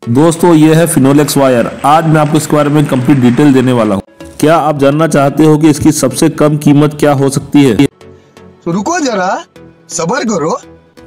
दोस्तों ये है फिनोलेक्स वायर। आज मैं आपको इसके बारे में कंप्लीट डिटेल देने वाला हूँ। क्या आप जानना चाहते हो कि इसकी सबसे कम कीमत क्या हो सकती है? तो रुको जरा, सब्र करो।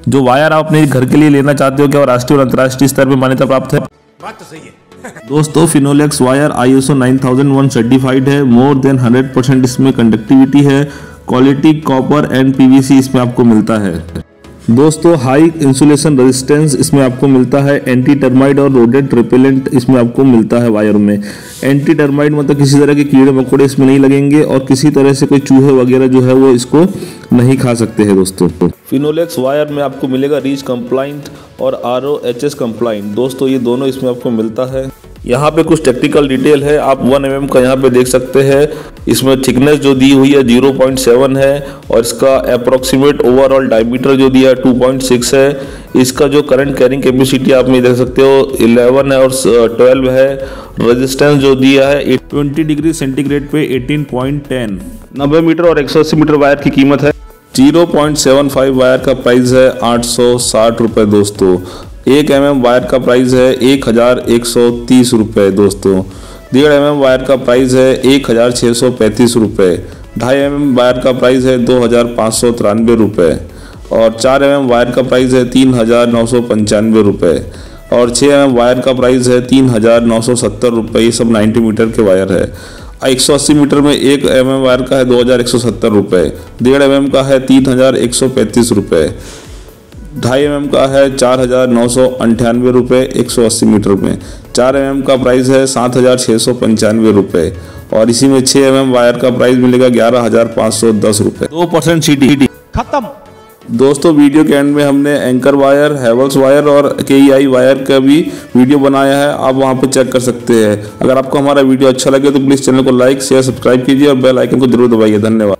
जो वायर आप अपने घर के लिए लेना चाहते हो क्या वो राष्ट्रीय और अंतर्राष्ट्रीय स्तर पर मान्यता प्राप्त है? बात तो सही है। दोस्तों फिनोलेक्स वायर ISO 9001 सर्टिफाइड है। मोर देन 100% इसमें कंडक्टिविटी है। क्वालिटी कॉपर एंड PVC इसमें आपको मिलता है। दोस्तों हाई इंसुलेशन रेजिस्टेंस इसमें आपको मिलता है। एंटी टर्माइट और रोडेंट रिपेलेंट इसमें आपको मिलता है वायर में। एंटी टर्माइट मतलब किसी तरह के कीड़े मकोड़े इसमें नहीं लगेंगे और किसी तरह से कोई चूहे वगैरह जो है वो इसको नहीं खा सकते हैं। दोस्तों फिनोलेक्स वायर में आपको मिलेगा रीच कंप्लाइंट और RoHS कंप्लाइंट। दोस्तों ये दोनों इसमें आपको मिलता है। यहाँ पे कुछ टेक्निकल डिटेल है, आप 1 mm का यहाँ पे देख सकते हैं। इसमें थिकनेस जो दी हुई है 0.7 है और इसका अप्रोक्सीमेट ओवरऑल डायमीटर जो दिया है 2.6 है। इसका जो करंट कैरिंग कैपेसिटी आप में देख सकते हो 11 है और 12 है। रेजिस्टेंस जो दिया है 20 डिग्री सेंटीग्रेड पे 18.10। 90 मीटर और 180 मीटर वायर की कीमत है 0.75 वायर का प्राइस है 860 रुपये। दोस्तों 1 mm वायर का प्राइस है 1130 रुपये। दोस्तों 1.5 mm वायर का प्राइस है 1635 रुपये। 2.5 mm वायर का प्राइस है 2593 रुपये और 4 mm वायर का प्राइस है 3995 रुपये और 6 mm वायर का प्राइस है 3970 रुपये। ये सब 90 मीटर के वायर है। 180 मीटर में 1 mm वायर का है 2170 रुपये। 1.5 mm का है 3135 रुपये। 2.5 mm का है 4998 रुपये 180 मीटर में। 4 mm का प्राइस है 7695 रुपये और इसी में 6 mm वायर का प्राइस मिलेगा 11510 रुपये। 2% CT खत्म। दोस्तों वीडियो के एंड में हमने एंकर वायर, हैवेल्स वायर और KEI वायर का भी वीडियो बनाया है, आप वहां पर चेक कर सकते हैं। अगर आपको हमारा वीडियो अच्छा लगे तो प्लीज़ चैनल को लाइक शेयर सब्सक्राइब कीजिए और बेल आइकन को जरूर दबाइए। धन्यवाद।